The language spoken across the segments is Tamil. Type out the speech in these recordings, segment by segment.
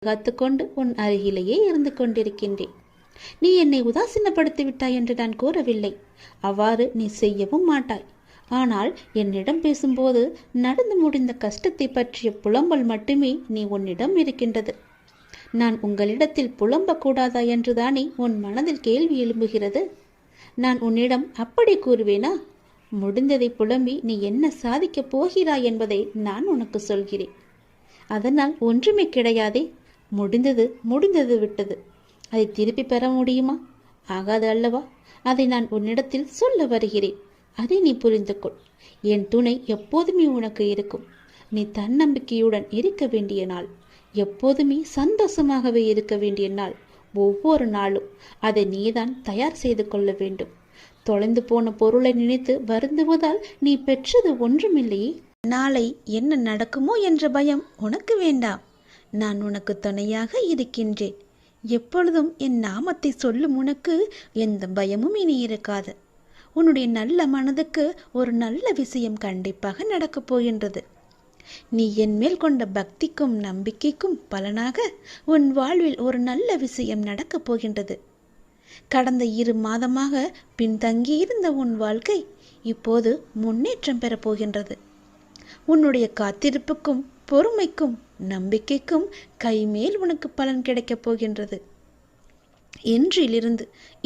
காத்துக்கொண்டு உன் அருகிலேயே இருந்து கொண்டிருக்கின்றேன். நீ என்னை உதாசீனப்படுத்தி விட்டாய் என்று நான் கூறவில்லை. அவ்வாறு நீ செய்யவும் மாட்டாய். ஆனால் என்னிடம் பேசும்போது நடந்து முடிந்த கஷ்டத்தை பற்றிய புலம்பல் மட்டுமே நீ உன்னிடம் இருக்கின்றது. நான் உங்களிடத்தில் புலம்பக்கூடாதா என்றுதானே உன் மனதில் கேள்வி எழும்புகிறது. நான் உன்னிடம் அப்படி கூறுவேனா? முடிந்ததை புலம்பி நீ என்ன சாதிக்கப் போகிறாய் என்பதை நான் உனக்கு சொல்கிறேன். அதனால் ஒன்றுமே கிடையாதே. முடிந்தது விட்டது. அதை திருப்பி பெற முடியுமா? ஆகாது அல்லவா? அதை நான் உன்னிடத்தில் சொல்ல வருகிறேன். அதை நீ புரிந்து கொள். என் துணை எப்போதுமே உனக்கு இருக்கும். நீ தன்னம்பிக்கையுடன் இருக்க வேண்டிய நாள், எப்போதுமே சந்தோஷமாகவே இருக்க வேண்டிய நாள், ஒவ்வொரு நாளும் அதை நீதான் தயார் செய்து கொள்ள வேண்டும். தொலைந்து போன பொருளை நினைத்து வருந்துவதால் நீ பெற்றது ஒன்றுமில்லையே. நாளை என்ன நடக்குமோ என்ற பயம் உனக்கு வேண்டாம். நான் உனக்கு துணையாக இருக்கின்றேன். எப்பொழுதும் என் நாமத்தை சொல்லும் உனக்கு எந்த பயமும் இனி இருக்காது. உன்னுடைய நல்ல மனதுக்கு ஒரு நல்ல விஷயம் கண்டிப்பாக நடக்கப் போகின்றது. நீ என் மேல் கொண்ட பக்திக்கும் நம்பிக்கைக்கும் பலனாக உன் வாழ்வில் ஒரு நல்ல விஷயம் நடக்கப் போகின்றது. கடந்த 2 மாதமாக பின்தங்கியிருந்த உன் வாழ்க்கை இப்போது முன்னேற்றம் பெறப்போகின்றது. உன்னுடைய காத்திருப்புக்கும் பொறுமைக்கும் நம்பிக்கைக்கும் கைமேல் உனக்கு பலன் கிடைக்கப் போகின்றது.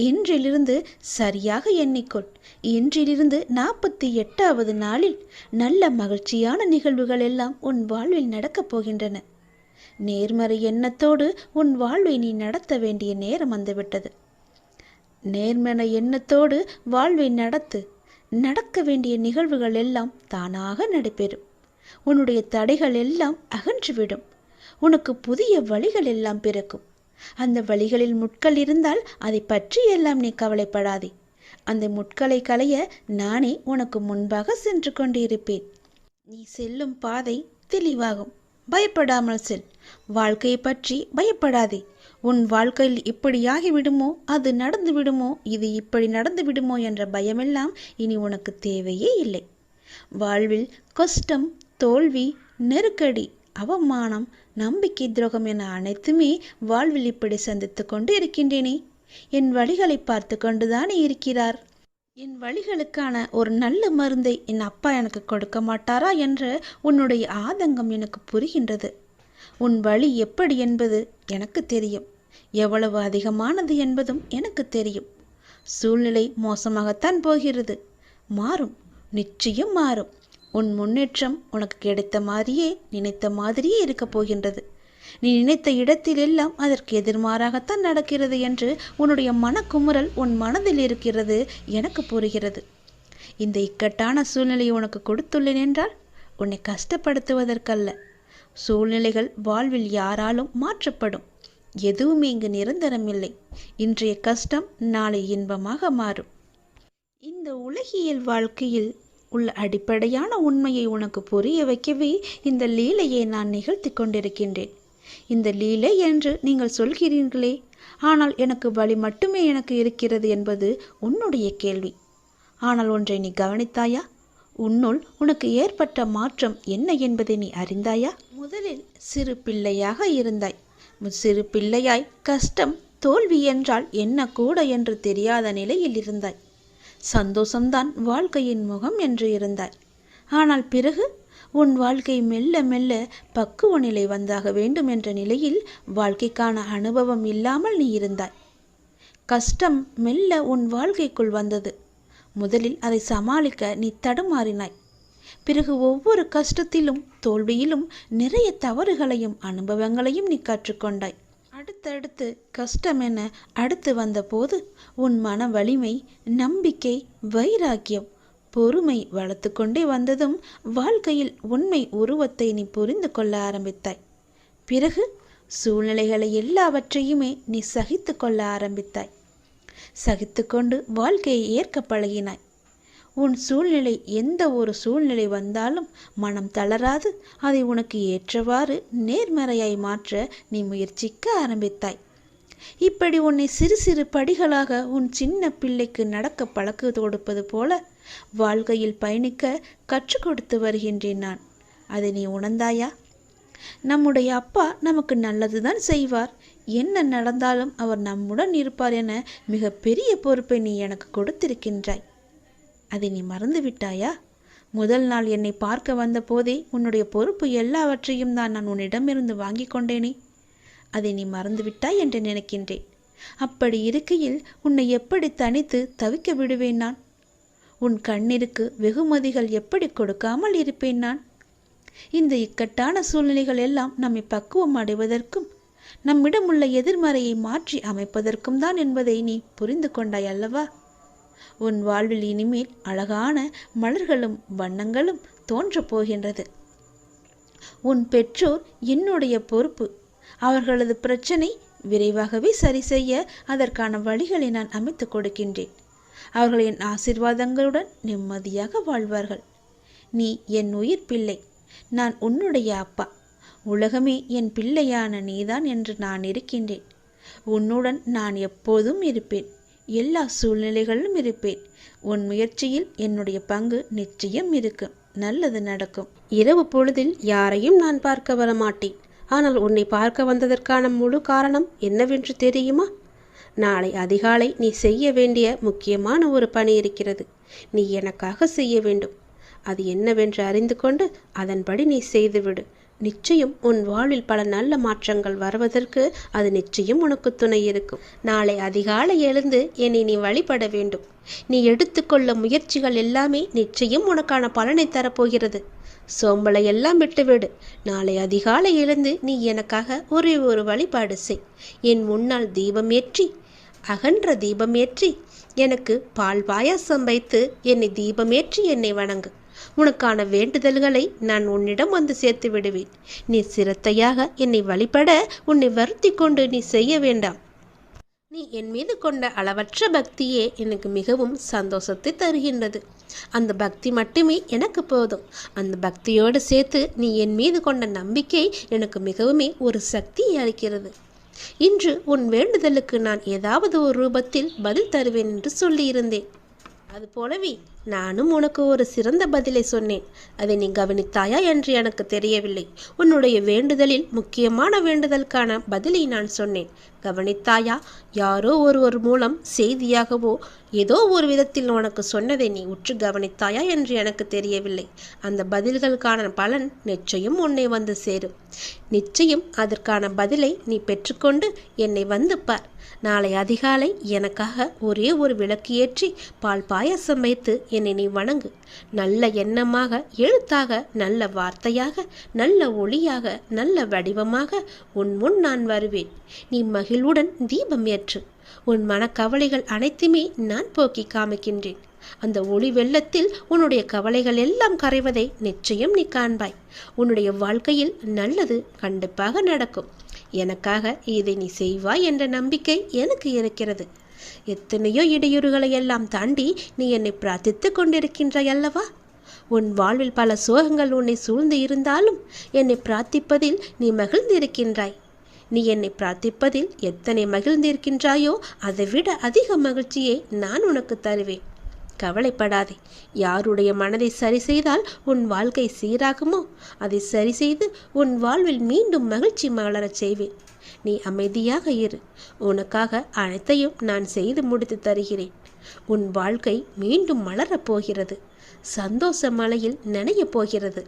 இன்றிலிருந்து சரியாக எண்ணிக்கொள். இன்றிலிருந்து 48வது நாளில் நல்ல மகிழ்ச்சியான நிகழ்வுகள் எல்லாம் உன் வாழ்வில் நடக்கப் போகின்றன. நேர்மறை எண்ணத்தோடு உன் வாழ்வை நீ நடத்த வேண்டிய நேரம் வந்துவிட்டது. நேர்மறை எண்ணத்தோடு வாழ்வை நடக்க வேண்டிய நிகழ்வுகள் எல்லாம் தானாக நடைபெறும். உன்னுடைய தடைகள் எல்லாம் அகன்றுவிடும். உனக்கு புதிய வழிகள் எல்லாம் பிறக்கும். அந்த வழிகளில் முட்கள் இருந்தால் அதை பற்றி எல்லாம் நீ கவலைப்படாதே. அந்த முட்களை களைய நானே உனக்கு முன்பாக சென்று கொண்டிருப்பேன். நீ செல்லும் பாதை தெளிவாகும். பயப்படாமல் செல். வாழ்க்கையை பற்றி பயப்படாதே. உன் வாழ்க்கையில் இப்படியாகி விடுமோ, அது நடந்து விடுமோ, இது இப்படி நடந்து விடுமோ என்ற பயமெல்லாம் இனி உனக்கு தேவையே இல்லை. வாழ்வில் கஷ்டம், தோல்வி, நெருக்கடி, அவமானம், நம்பிக்கை துரோகம் என அனைத்துமே வாழ்வில் இப்படி சந்தித்து கொண்டு இருக்கின்றேனே. என் வழிகளை பார்த்து கொண்டுதானே இருக்கிறார். என் வழிகளுக்கான ஒரு நல்ல மருந்தை என் அப்பா எனக்கு கொடுக்க மாட்டாரா என்ற உன்னுடைய ஆதங்கம் எனக்கு புரிகின்றது. உன் வழி எப்படி என்பது எனக்கு தெரியும். எவ்வளவு அதிகமானது என்பதும் எனக்கு தெரியும். சூழ்நிலை மோசமாகத்தான் போகிறது. மாறும், நிச்சயம் மாறும். உன் முன்னேற்றம் உனக்கு கிடைத்த மாதிரியே, நினைத்த மாதிரியே இருக்கப் போகின்றது. நீ நினைத்த இடத்திலெல்லாம் அதற்கு எதிர்மாறாகத்தான் நடக்கிறது என்று உன்னுடைய மனக்குமுறல் உன் மனதில் இருக்கிறது. எனக்கு புரிகிறது. இந்த இக்கட்டான சூழ்நிலையை உனக்கு கொடுத்துள்ளேன் என்றால் உன்னை கஷ்டப்படுத்துவதற்கல்ல. சூழ்நிலைகள் வாழ்வில் யாராலும் மாற்றப்படும். எதுவுமே இங்கு நிரந்தரமில்லை. இன்றைய கஷ்டம் நாளை இன்பமாக மாறும். இந்த உலகியல் வாழ்க்கையில் உள்ள அடிப்படையான உண்மையை உனக்கு புரிய வைக்கவே இந்த லீலையை நான் நிகழ்த்தி கொண்டிருக்கின்றேன். இந்த லீலை என்று நீங்கள் சொல்கிறீர்களே, ஆனால் எனக்கு வழி மட்டுமே எனக்கு இருக்கிறது என்பது உன்னுடைய கேள்வி. ஆனால் ஒன்றை நீ கவனித்தாயா? உன்னுள் உனக்கு ஏற்பட்ட மாற்றம் என்ன என்பதை நீ அறிந்தாயா? முதலில் சிறு பிள்ளையாக இருந்தாய். சிறு பிள்ளையாய் கஷ்டம், தோல்வி என்றால் என்ன கூட என்று தெரியாத நிலையில் இருந்தாய். சந்தோஷம்தான் வாழ்க்கையின் முகம் என்று இருந்தாய். ஆனால் பிறகு உன் வாழ்க்கை மெல்ல மெல்ல பக்குவ நிலை வந்தாக வேண்டும் என்ற நிலையில் வாழ்க்கைக்கான அனுபவம் இல்லாமல் நீ இருந்தாய். கஷ்டம் மெல்ல உன் வாழ்க்கைக்குள் வந்தது. முதலில் அதை சமாளிக்க நீ தடுமாறினாய். பிறகு ஒவ்வொரு கஷ்டத்திலும் தோல்வியிலும் நிறைய தவறுகளையும் அனுபவங்களையும் நீ கற்றுக்கொண்டாய். அடுத்தடுத்து கஷ்டம் என அடுத்து வந்தபோது உன் மன வலிமை, நம்பிக்கை, வைராக்கியம், பொறுமை வளர்த்து கொண்டே வந்ததும் வாழ்க்கையில் உண்மை உருவத்தை நீ புரிந்து கொள்ள ஆரம்பித்தாய். பிறகு சூழ்நிலைகளை எல்லாவற்றையுமே நீ சகித்து கொள்ள ஆரம்பித்தாய். சகித்து கொண்டு வாழ்க்கையை ஏற்க பழகினாய். உன் சூழ்நிலை எந்த ஒரு சூழ்நிலை வந்தாலும் மனம் தளராது அதை உனக்கு ஏற்றவாறு நேர்மறையாய் மாற்ற நீ முயற்சிக்க ஆரம்பித்தாய். இப்படி உன்னை சிறு சிறு படிகளாக உன் சின்ன பிள்ளைக்கு நடக்க பழக்க கொடுப்பது போல வாழ்க்கையில் பயணிக்க கற்றுக் கொடுத்து வருகின்றேன் நான். அதை நீ உணர்ந்தாயா? நம்முடைய அப்பா நமக்கு நல்லதுதான் செய்வார், என்ன நடந்தாலும் அவர் நம்முடன் இருப்பார் என மிக பெரிய பொறுப்பை நீ எனக்கு கொடுத்திருக்கின்றாய். அதை நீ மறந்து விட்டாயா? முதல் நாள் என்னை பார்க்க வந்த போதே உன்னுடைய பொறுப்பு எல்லாவற்றையும் தான் நான் உன்னிடமிருந்து வாங்கி கொண்டேனே. அதை நீ மறந்துவிட்டாய் என்று நினைக்கின்றேன். அப்படி இருக்கையில் உன்னை எப்படி தனித்து தவிக்க விடுவேன் நான்? உன் கண்ணிற்கு வெகுமதிகள் எப்படி கொடுக்காமல் இருப்பேன் நான்? இந்த இக்கட்டான சூழ்நிலைகள் எல்லாம் நம்மை பக்குவம் அடைவதற்கும் நம்மிடம் உள்ள எதிர்மறையை மாற்றி அமைப்பதற்கும் தான் என்பதை நீ புரிந்து கொண்டாய் அல்லவா? உன் வாழ்வில் இனிமேல் அழகான மலர்களும் வண்ணங்களும் தோன்றப் போகின்றது. உன் பெற்றோர் என்னுடைய பொறுப்பு. அவர்களது பிரச்சனை விரைவாகவே சரி செய்ய அதற்கான வழிகளை நான் அமைத்து கொடுக்கின்றேன். அவர்கள் என் ஆசீர்வாதங்களுடன் நிம்மதியாக வாழ்வார்கள். நீ என் உயிர் பிள்ளை, நான் உன்னுடைய அப்பா. உலகமே என் பிள்ளையான நீதான் என்று நான் இருக்கின்றேன். உன்னுடன் நான் எப்போதும் இருப்பேன், எல்லா சூழ்நிலைகளிலும் இருப்பேன். உன் முயற்சியில் என்னுடைய பங்கு நிச்சயம் இருக்கும். நல்லது நடக்கும். இரவு பொழுதில் யாரையும் நான் பார்க்க வர மாட்டேன். ஆனால் உன்னை பார்க்க வந்ததற்கான முழு காரணம் என்னவென்று தெரியுமா? நாளை அதிகாலை நீ செய்ய வேண்டிய முக்கியமான ஒரு பணி இருக்கிறது. நீ எனக்காக செய்ய வேண்டும். அது என்னவென்று அறிந்து கொண்டு அதன்படி நீ செய்துவிடு. நிச்சயம் உன் வாழ்வில் பல நல்ல மாற்றங்கள் வருவதற்கு அது நிச்சயம் உனக்கு துணை இருக்கும். நாளை அதிகாலை எழுந்து என்னை நீ வழிபட வேண்டும். நீ எடுத்துக்கொள்ள முயற்சிகள் எல்லாமே நிச்சயம் உனக்கான பலனை தரப்போகிறது. சோம்பலை எல்லாம் விட்டுவிடு. நாளை அதிகாலை எழுந்து நீ எனக்காக ஒரே ஒரு வழிபாடு செய். என் முன்னால் தீபம் ஏற்றி, அகன்ற தீபம் ஏற்றி, எனக்கு பால் பாயாசம் வைத்து என்னை தீபமேற்றி என்னை வணங்கு. உனக்கான வேண்டுதல்களை நான் உன்னிடம் வந்து சேர்த்து விடுவேன். நீ சிரத்தையாக என்னை வழிபட உன்னை வருத்தி கொண்டு நீ செய்ய வேண்டாம். நீ என் மீது கொண்ட அளவற்ற பக்தியே எனக்கு மிகவும் சந்தோஷத்தை தருகின்றது. அந்த பக்தி மட்டுமே எனக்கு போதும். அந்த பக்தியோடு சேர்த்து நீ என் மீது கொண்ட நம்பிக்கை எனக்கு மிகவுமே ஒரு சக்தியை அளிக்கிறது. இன்று உன் வேண்டுதலுக்கு நான் ஏதாவது ஒரு ரூபத்தில் பதில் தருவேன் என்று சொல்லியிருந்தேன். அதுபோலவே நானும் உனக்கு ஒரு சிறந்த பதிலை சொன்னேன். அதை நீ கவனித்தாயா என்று எனக்கு தெரியவில்லை. உன்னுடைய வேண்டுதலில் முக்கியமான வேண்டுதலுக்கான பதிலை நான் சொன்னேன். கவனித்தாயா? யாரோ ஒருவர் மூலம் செய்தியாகவோ ஏதோ ஒரு விதத்தில் உனக்கு சொன்னதை நீ உற்று கவனித்தாயா என்று எனக்கு தெரியவில்லை. அந்த பதில்களுக்கான பலன் நிச்சயம் உன்னை வந்து சேரும். நிச்சயம் அதற்கான பதிலை நீ பெற்றுக்கொண்டு என்னை வந்து பார். நாளை அதிகாலை எனக்காக ஒரே ஒரு விளக்கு ஏற்றி பால் பாயாசம் வைத்து என்னை நீ வணங்கு. நல்ல எண்ணமாக, எழுத்தாக, நல்ல வார்த்தையாக, நல்ல ஒளியாக, நல்ல வடிவமாக உன் முன் நான் வருவேன். நீ மகிழ்வுடன் தீபம் ஏற்று. உன் மனக்கவலைகள் அனைத்துமே நான் போக்கி காமிக்கின்றேன். அந்த ஒளி வெள்ளத்தில் உன்னுடைய கவலைகள் எல்லாம் கரைவதை நிச்சயம் நீ காண்பாய். உன்னுடைய வாழ்க்கையில் நல்லது கண்டிப்பாக நடக்கும். எனக்காக இதை நீ செய்வாய் என்ற நம்பிக்கை எனக்கு இருக்கிறது. எத்தனையோ இடையூறுகளை எல்லாம் தாண்டி நீ என்னை பிரார்த்தித்து கொண்டிருக்கின்றாய் அல்லவா? உன் வாழ்வில் பல சோகங்கள் உன்னை சூழ்ந்து இருந்தாலும் என்னை பிரார்த்திப்பதில் நீ மகிழ்ந்திருக்கின்றாய். நீ என்னை பிரார்த்திப்பதில் எத்தனை மகிழ்ந்திருக்கின்றாயோ அதைவிட அதிக மகிழ்ச்சியை நான் உனக்கு தருவேன். கவலைப்படாதே. யாருடைய மனதை சரி செய்தால் உன் வாழ்க்கை சீராகுமோ அதை சரி செய்து உன் வாழ்வில் மீண்டும் மகிழ்ச்சி மலரச் செய்வேன். நீ அமைதியாக இரு. உனக்காக அனைத்தையும் நான் செய்து முடித்து தருகிறேன். உன் வாழ்க்கை மீண்டும் மலரப் போகிறது. சந்தோஷ மலையில் நனையப் போகிறது.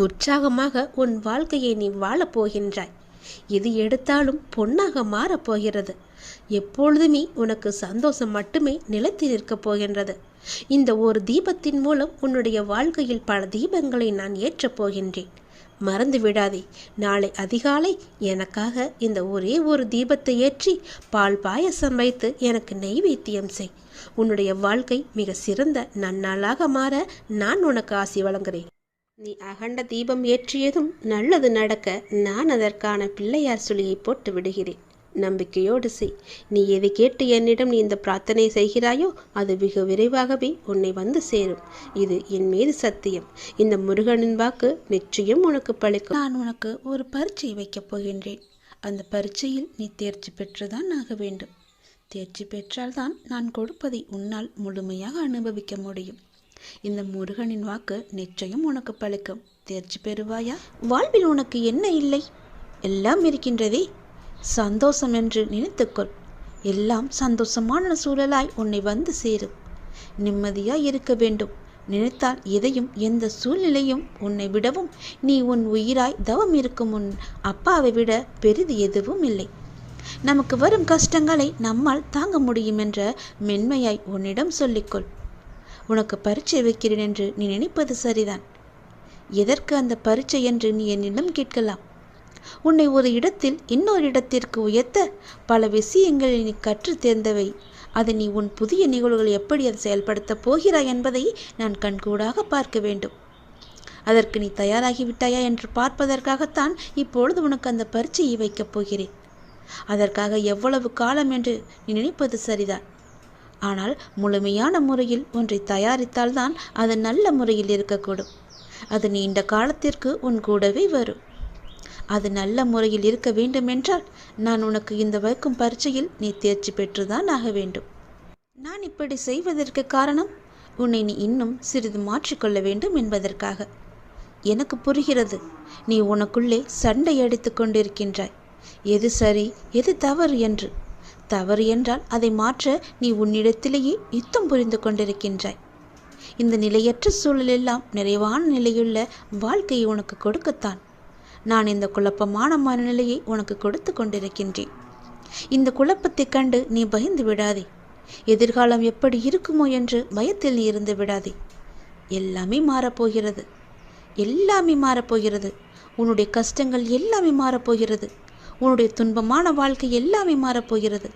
உற்சாகமாக உன் வாழ்க்கையை நீ வாழப் போகின்றாய். எது எடுத்தாலும் பொன்னாக மாறப்போகிறது. எப்பொழுதுமே உனக்கு சந்தோஷம் மட்டுமே நிலைத்து நிற்கப் போகின்றது. இந்த ஒரு தீபத்தின் மூலம் உன்னுடைய வாழ்க்கையில் பல தீபங்களை நான் ஏற்றப் போகின்றேன். மறந்து விடாதே. நாளை அதிகாலை எனக்காக இந்த ஒரே ஒரு தீபத்தை ஏற்றி பால் பாயசம் வைத்து எனக்கு நெய்வேத்தியம் செய். உன்னுடைய வாழ்க்கை மிக சிறந்த நன்னாளாக மாற நான் உனக்கு ஆசி வழங்குகிறேன். நீ அகண்ட தீபம் ஏற்றியதும் நல்லது நடக்க நான் அதற்கான பிள்ளையார் சுழியை போட்டு விடுகிறேன். நம்பிக்கையோடு செய். நீ எதை கேட்டு என்னிடம் நீ இந்த பிரார்த்தனை செய்கிறாயோ அது வெகு விரைவாகவே உன்னை வந்து சேரும். இது என் மீது சத்தியம். இந்த முருகனின் வாக்கு நிச்சயம் உனக்கு பழிக்கும். நான் உனக்கு ஒரு பரீட்சை வைக்கப் போகின்றேன். அந்த பரீட்சையில் நீ தேர்ச்சி பெற்றுதான் ஆக வேண்டும். தேர்ச்சி பெற்றால்தான் நான் கொடுப்பதை உன்னால் முழுமையாக அனுபவிக்க முடியும். இந்த முருகனின் வாக்கு நிச்சயம் உனக்கு பழிக்கும். தேர்ச்சி பெறுவாயா? வாழ்வில் உனக்கு என்ன இல்லை? எல்லாம் இருக்கின்றதே. சந்தோஷம் என்று நினைத்துக்கொள். எல்லாம் சந்தோஷமான சூழலாய் உன்னை வந்து சேரும். நிம்மதியாய் இருக்க வேண்டும். நினைத்தால் எதையும் எந்த சூழ்நிலையும் உன்னை விடவும் நீ உன் உயிராய் தவம் இருக்கும் உன் அப்பாவை விட பெரிது எதுவும் இல்லை. நமக்கு வரும் கஷ்டங்களை நம்மால் தாங்க முடியும் என்ற மென்மையாய் உன்னிடம் சொல்லிக்கொள். உனக்கு பரீட்சை வைக்கிறேன் என்று நீ நினைப்பது சரிதான். எதற்கு அந்த பரீட்சை என்று நீ என்னிடம் கேட்கலாம். உன்னை ஒரு இடத்தில் இன்னொரு இடத்திற்கு உயர்த்த பல விஷயங்களை நீ கற்று தேர்ந்தவை. அதை நீ உன் புதிய நிகழ்வுகள் எப்படி அதை செயல்படுத்தப் போகிறாய் என்பதை நான் கண்கூடாக பார்க்க வேண்டும். அதற்கு நீ தயாராகிவிட்டாயா என்று பார்ப்பதற்காகத்தான் இப்பொழுது உனக்கு அந்த பரீட்சையை வைக்கப் போகிறேன். அதற்காக எவ்வளவு காலம் என்று நீ நினைப்பது சரிதான். ஆனால் முழுமையான முறையில் ஒன்றை தயாரித்தால்தான் அது நல்ல முறையில் இருக்கக்கூடும். அது நீண்ட காலத்திற்கு உன் கூடவே வரும். அது நல்ல முறையில் இருக்க வேண்டுமென்றால் நான் உனக்கு இந்த வைக்கும் பரீட்சையில் நீ தேர்ச்சி பெற்றுதான் ஆக வேண்டும். நான் இப்படி செய்வதற்கு காரணம் உன்னை நீ இன்னும் சிறிது மாற்றிக்கொள்ள வேண்டும் என்பதற்காக. எனக்கு புரிகிறது, நீ உனக்குள்ளே சண்டை அடித்து கொண்டிருக்கின்றாய். எது சரி எது தவறு என்று. தவறு என்றால் அதை மாற்ற நீ உன்னிடத்திலேயே யுத்தம் புரிந்து கொண்டிருக்கின்றாய். இந்த நிலையற்ற சூழலெல்லாம் நிறைவான நிலையுள்ள வாழ்க்கையை உனக்கு கொடுக்கத்தான் நான் இந்த குழப்பமான மனநிலையை உனக்கு கொடுத்து கொண்டிருக்கின்றேன். இந்த குழப்பத்தை கண்டு நீ பயந்து விடாதே. எதிர்காலம் எப்படி இருக்குமோ என்று பயத்தில் நீ இருந்து விடாதே. எல்லாமே மாறப்போகிறது. எல்லாமே மாறப்போகிறது. உன்னுடைய கஷ்டங்கள் எல்லாமே மாறப்போகிறது. உன்னுடைய துன்பமான வாழ்க்கை எல்லாமே மாறப்போகிறது.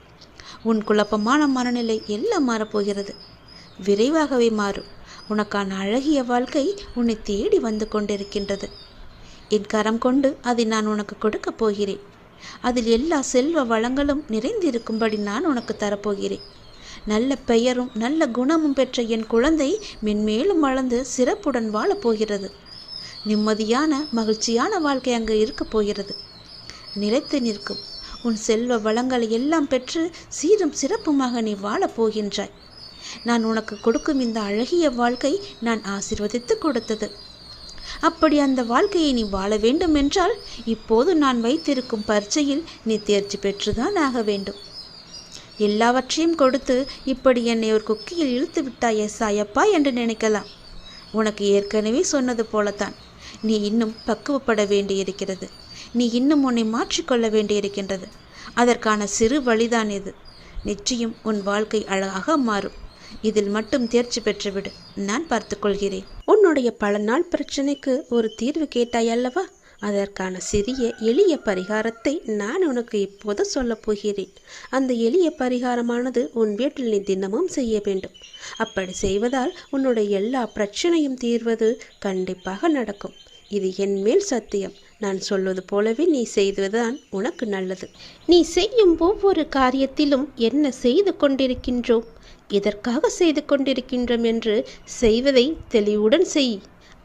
உன் குழப்பமான மனநிலை எல்லாம் மாறப்போகிறது. விரைவாகவே மாறும். உனக்கான அழகிய வாழ்க்கை உன்னை தேடி வந்து கொண்டிருக்கின்றது. என் கரம் கொண்டு அதை நான் உனக்கு கொடுக்கப் போகிறேன். அதில் எல்லா செல்வ வளங்களும் நிறைந்திருக்கும்படி நான் உனக்கு தரப்போகிறேன். நல்ல பெயரும் நல்ல குணமும் பெற்ற என் குழந்தை மென்மேலும் வளர்ந்து சிறப்புடன் வாழப்போகிறது. நிம்மதியான மகிழ்ச்சியான வாழ்க்கை அங்கு இருக்கப் போகிறது. நிலைத்து நிற்கும் உன் செல்வ வளங்களை எல்லாம் பெற்று சீரும் சிறப்புமாக நீ வாழப்போகின்றாய். நான் உனக்கு கொடுக்கும் இந்த அழகிய வாழ்க்கை நான் ஆசீர்வதித்து கொடுத்தது. அப்படி அந்த வாழ்க்கையை நீ வாழ வேண்டும் என்றால் இப்போது நான் வைத்திருக்கும் பரீட்சையில் நீ தேர்ச்சி பெற்றுதான் ஆக வேண்டும். எல்லாவற்றையும் கொடுத்து இப்படி என்னை ஒரு குக்கியில் இழுத்து விட்டாயே சாயப்பா என்று நினைக்கலாம். உனக்கு ஏற்கனவே சொன்னது போலத்தான். நீ இன்னும் பக்குவப்பட வேண்டியிருக்கிறது. நீ இன்னும் உன்னை மாற்றிக்கொள்ள வேண்டியிருக்கின்றது. அதற்கான சிறு வழிதான் இது. நிச்சயம் உன் வாழ்க்கை அழகாக மாறும். இதில் மட்டும் தேர்ச்சி பெற்றுவிடு. நான் பார்த்துக்கொள்கிறேன். உன்னுடைய பல நாள் பிரச்சனைக்கு ஒரு தீர்வு கேட்டாய் அல்லவா? அதற்கான சிறிய எளிய பரிகாரத்தை நான் உனக்கு இப்போது சொல்லப் போகிறேன். அந்த எளிய பரிகாரமானது உன் வீட்டில் நீ தினமும் செய்ய வேண்டும். அப்படி செய்வதால் உன்னுடைய எல்லா பிரச்சனையும் தீர்வது கண்டிப்பாக நடக்கும். இது என் மேல் சத்தியம். நான் சொல்வது போலவே நீ செய்வதுதான் உனக்கு நல்லது. நீ செய்யும் ஒவ்வொரு காரியத்திலும் என்ன செய்து கொண்டிருக்கின்றோம், எதற்காக செய்து கொண்டிருக்கின்றோம் என்று செய்வதை தெளிவுடன் செய்.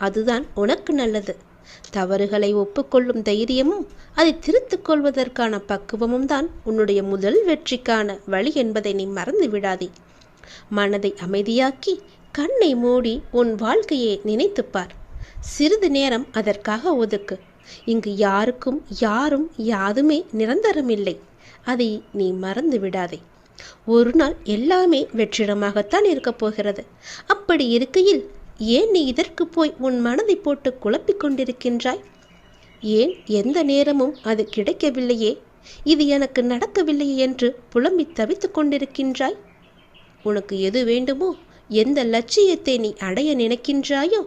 அதுதான் உனக்கு நல்லது. தவறுகளை ஒப்புக்கொள்ளும் தைரியமும் அதை திருத்திக் கொள்வதற்கான பக்குவமும் தான் உன்னுடைய முதல் வெற்றிக்கான வழி என்பதை நீ மறந்து விடாதே. மனதை அமைதியாக்கி கண்ணை மூடி உன் வாழ்க்கையை நினைத்துப்பார். சிறிது நேரம் அதற்காக ஒதுக்கு. இங்கு யாருக்கும் யாரும் யாதுமே நிரந்தரமில்லை. அதை நீ மறந்து விடாதே. ஒரு நாள் எல்லாமே வெற்றிடமாகத்தான் இருக்கப் போகிறது. அப்படி இருக்கையில் ஏன் நீ இதற்கு போய் உன் மனதை போட்டு குழப்பிக் கொண்டிருக்கின்றாய்? ஏன் எந்த நேரமும் அது கிடைக்கவில்லையே, இது எனக்கு நடக்கவில்லையே என்று புலம்பி தவித்து கொண்டிருக்கின்றாய்? உனக்கு எது வேண்டுமோ, எந்த லட்சியத்தை நீ அடைய நினைக்கின்றாயோ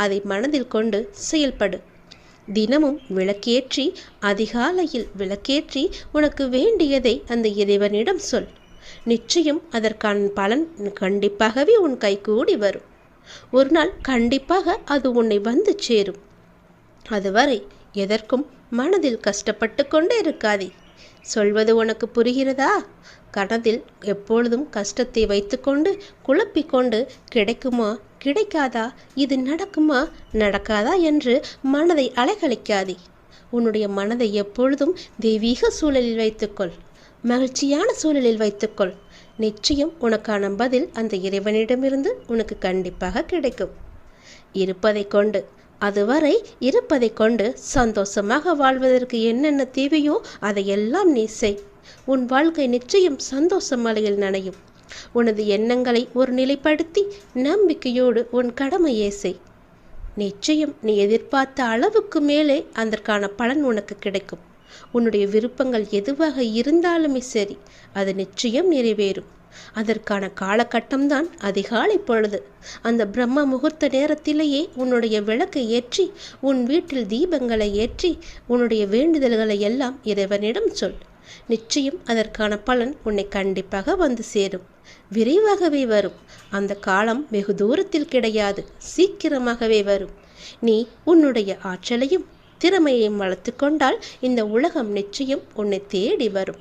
அதை மனதில் கொண்டு செயல்படு. தினமும் விளக்கேற்றி, அதிகாலையில் விளக்கேற்றி உனக்கு வேண்டியதை அந்த இறைவனிடம் சொல். நிச்சயம் அதற்கான பலன் கண்டிப்பாகவே உன் கைகூடி வரும். ஒரு நாள் கண்டிப்பாக அது உன்னை வந்து சேரும். அதுவரை எதற்கும் மனதில் கஷ்டப்பட்டு கொண்டே இருக்காதே. சொல்வது உனக்கு புரிகிறதா? கனதில் எப்பொழுதும் கஷ்டத்தை வைத்துக்கொண்டு குழப்பிக்கொண்டு கிடைக்குமா கிடைக்காதா, இது நடக்குமா நடக்காதா என்று மனதை அலைகழிக்காதே. உன்னுடைய மனதை எப்பொழுதும் தெய்வீக சூழலில் வைத்துக்கொள். மகிழ்ச்சியான சூழலில் வைத்துக்கொள். நிச்சயம் உனக்கான பதில் அந்த இறைவனிடமிருந்து உனக்கு கண்டிப்பாக கிடைக்கும். இருப்பதை கொண்டு அதுவரை இருப்பதை கொண்டு சந்தோஷமாக வாழ்வதற்கு என்னென்ன தேவையோ அதையெல்லாம் நீ செய். உன் வாழ்க்கை நிச்சயம் சந்தோஷ மலையில் நனையும். உனது எண்ணங்களை ஒரு நிலைப்படுத்தி நம்பிக்கையோடு உன் கடமையை செய். நிச்சயம் நீ எதிர்பார்த்த அளவுக்கு மேலே அதற்கான பலன் உனக்கு கிடைக்கும். உன்னுடைய விருப்பங்கள் எதுவாக இருந்தாலுமே சரி, அது நிச்சயம் நிறைவேறும். அதற்கான காலகட்டம்தான் அதிகாலை பொழுது. அந்த பிரம்ம முகூர்த்த நேரத்திலேயே உன்னுடைய விளக்கை ஏற்றி, உன் வீட்டில் தீபங்களை ஏற்றி, உன்னுடைய வேண்டுதல்களை எல்லாம் இறைவனிடம் சொல். நிச்சயம் அதற்கான பலன் உன்னை கண்டிப்பாக வந்து சேரும். விரைவாகவே வரும். அந்த காலம் வெகு தூரத்தில் கிடையாது, சீக்கிரமாகவே வரும். நீ உன்னுடைய ஆற்றலையும் திறமையையும் வளர்த்து கொண்டால் இந்த உலகம் நிச்சயம் உன்னை தேடி வரும்.